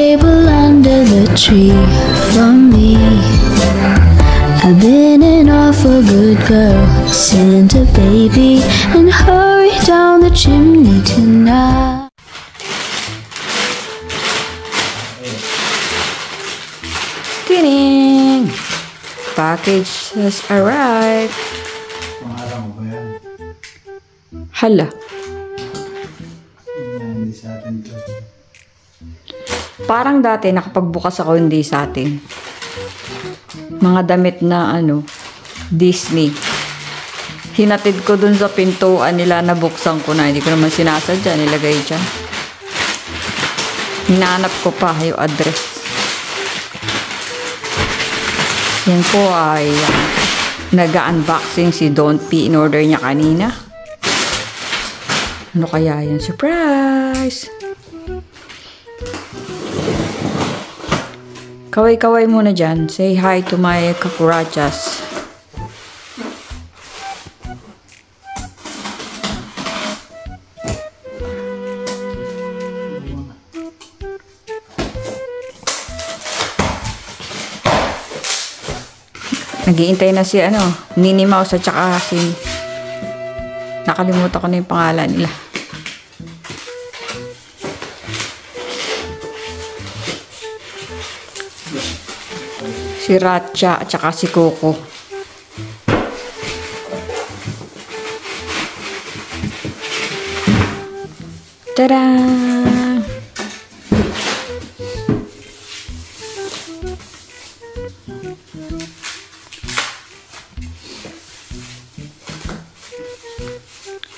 table under the tree for me. I've been an awful good girl, Santa baby, and hurry down the chimney tonight. Tining! Package has arrived. Pangalan mo ba yan? Hala. Hindi sa atin to. Parang dati nakapagbukas ako hindi sa atin. Mga damit na Disney. Hinatid ko dun sa pintuan nila, nabuksan ko na. Hindi ko naman sinasadya, nilagay dyan. Hinahanap ko pa yung address. Yan po ay nag-unboxing si Don't P. In order niya kanina. Ano kaya yan? Surprise! Kaway-kaway muna dyan. Say hi to my kakurachas. Nag-iintay na si Minnie Mouse at saka si nakalimutan ko na yung pangalan nila. Si Ratcha at saka si Coco. Tada!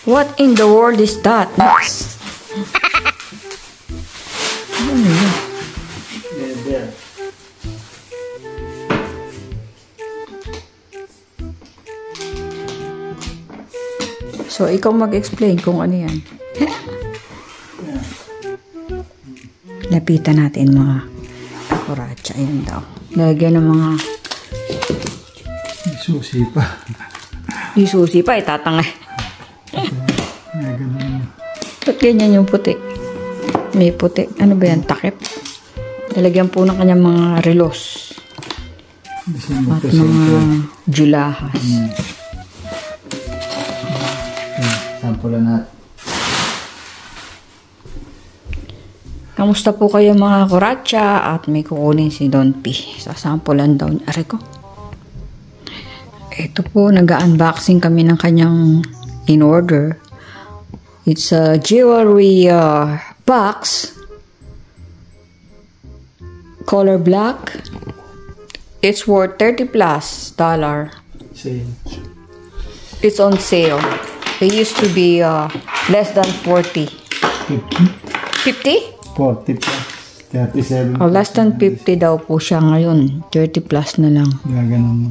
What in the world is that? There. So, ikaw mag-explain kung ano yan. Lapitan natin mga kakuratsa. Ayan daw. Lagyan ng mga Susi pa. di susi pa, itatangay. Ba't ganyan yung puti? May puti. Ano ba yan? Takip? Lalagyan po ng kanyang mga relos. At mga julahas. Sampulan natin. Kamusta po kayo mga kuratsa? At may kukunin si Don P. Sasampulan daw niya. Aray ko. Ito po, nag-unboxing kami ng kanyang in order. It's a jewelry box. Color black. It's worth $30+. Sale. It's on sale. It used to be less than 40. 50? 40 plus. 37. Oh, less than 50 daw po siya ngayon. 30+ na lang. Gaganon mo.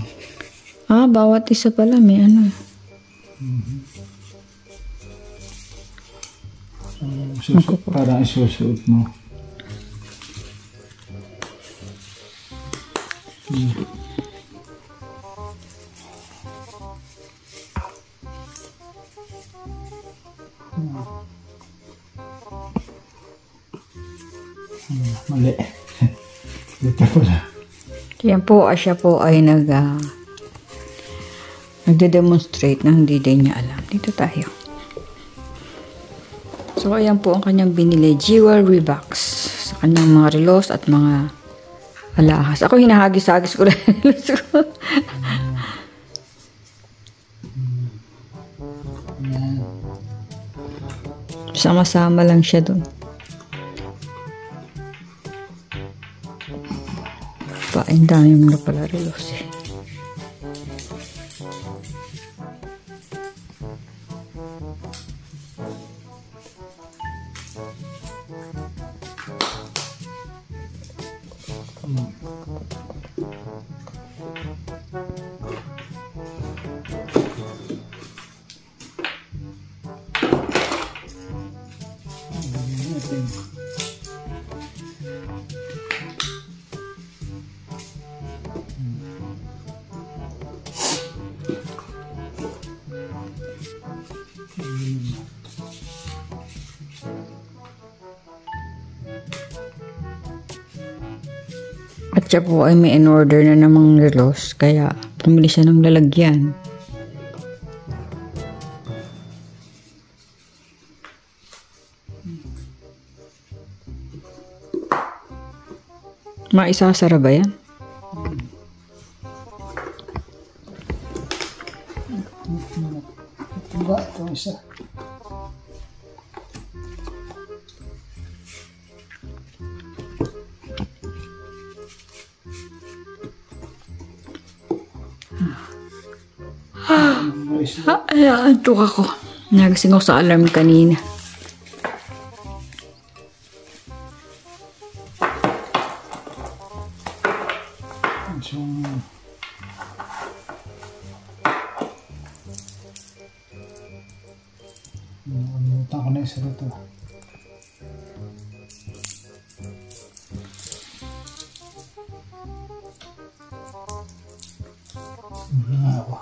Ah, bawat isa pala may Parang isusuot mo. Mali. Dito pala. Yan po, siya po ay nagde-demonstrate na hindi din niya alam. Dito tayo. So, ayan po ang kanyang binili. Jewelry box. Sa kanyang mga relos at mga alahas. Ako hinahagis-hagis ko rin. Sama-sama lang siya dun. Ang dami mo na pala relos eh. At siya po ay may in-order na namang relos, kaya pumili siya ng lalagyan. Maisasara ba yan? Ito isa. Ay, antok ako. Nagising ako sa alarm kanina. So, nakalimutan ko na isa dito. Wala nga ako.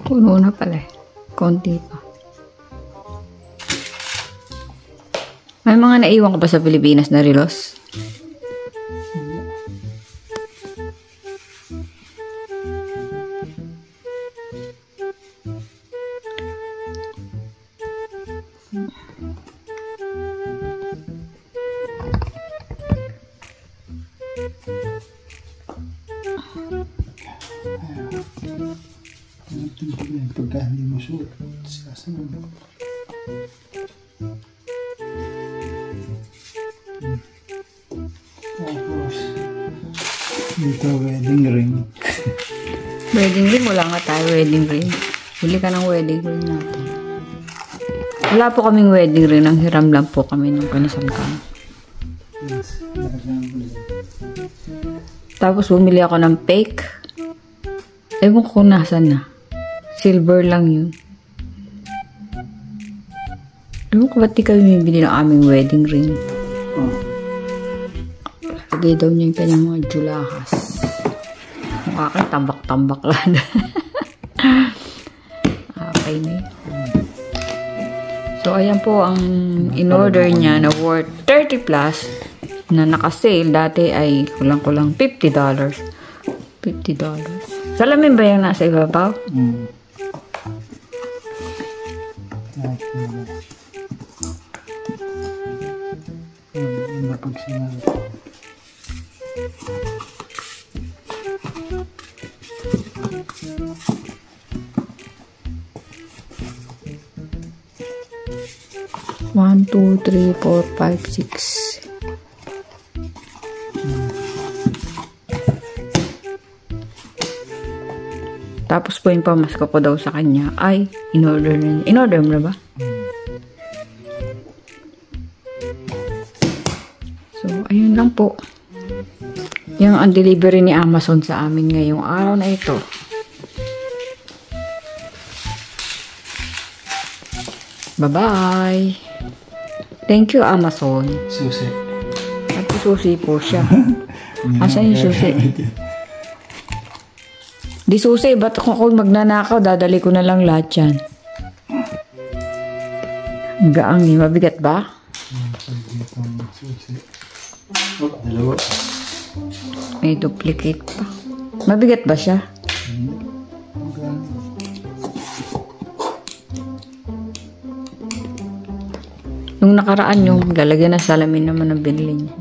Puno na pala eh. Konti pa. May mga naiwan ko pa sa Pilipinas na relos? Pagka hindi mo suot, sasabi mo. Tapos, dito wedding ring. Wedding ring? Wala nga tayo wedding ring. Bili ka ng wedding ring natin. Wala po kaming wedding ring. Nang hiram lang po kami nung kanasal kami. Yes, lagyan ko lang. Tapos bumili ako ng fake. Ewan ko nasan na. Silver lang yun. Ewan ko ba't di kami bibili ng aming wedding ring. Oh. Lagay daw niya yung kanyang mga julahas. Ang akin, tambak-tambak lang. Okay na yun. So, ayan po ang in-order niya na worth 30 plus na naka-sale. Dati ay kulang-kulang $50. $50. Salamin ba yung nasa ibabaw? Napag sinabi. One, two, three, 4, 5, 6. Tapos po yung pamasko ko daw sa kanya ay in-order na niya. In-order mo na ba? So, ayun lang po. Yung ang delivery ni Amazon sa amin ngayong araw na ito. Bye-bye! Thank you, Amazon. Susi. At susi po siya. Asan yung susi? Di susi, ba't ako magnanakaw, dadali ko na lang lahat yan. Gaang ni, mabigat ba? Susi. Oh, dalawa. May duplicate pa. Mabigat ba siya? Nung nakaraan yung lalagyan na salamin naman ang binili niya.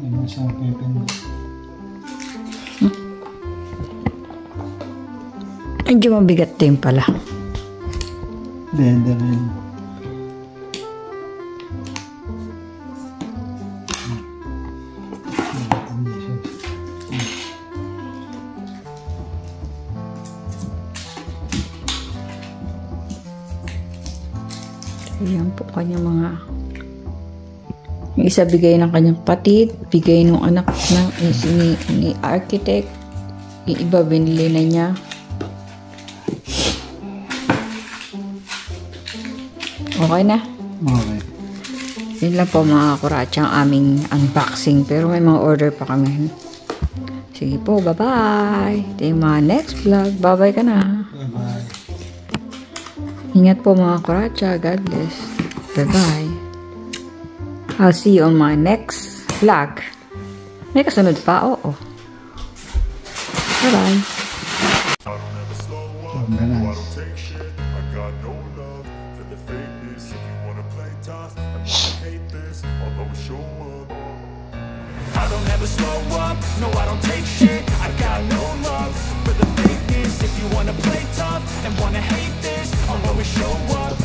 Medyo mabigat din pala. Benda rin. Ayan po kanyang mga... Yung isa bigay ng kanyang patid, bigay ng anak ng ni architect, yung iba binili na niya. Okay na. Okay. Yun lang po mga kuratsa ang aming unboxing. Pero may mga order pa kami. Sige po, bye-bye. Ito yung mga next vlog. Bye-bye ka na. Bye-bye. Ingat po mga kuratsa. God bless. Bye-bye. I'll see you on my next vlog. May kasunod pa? Oo. Bye-bye. I don't ever slow up, no I don't take shit. I got no love for the fakeness. If you wanna play tough and wanna hate this, I'll always show up.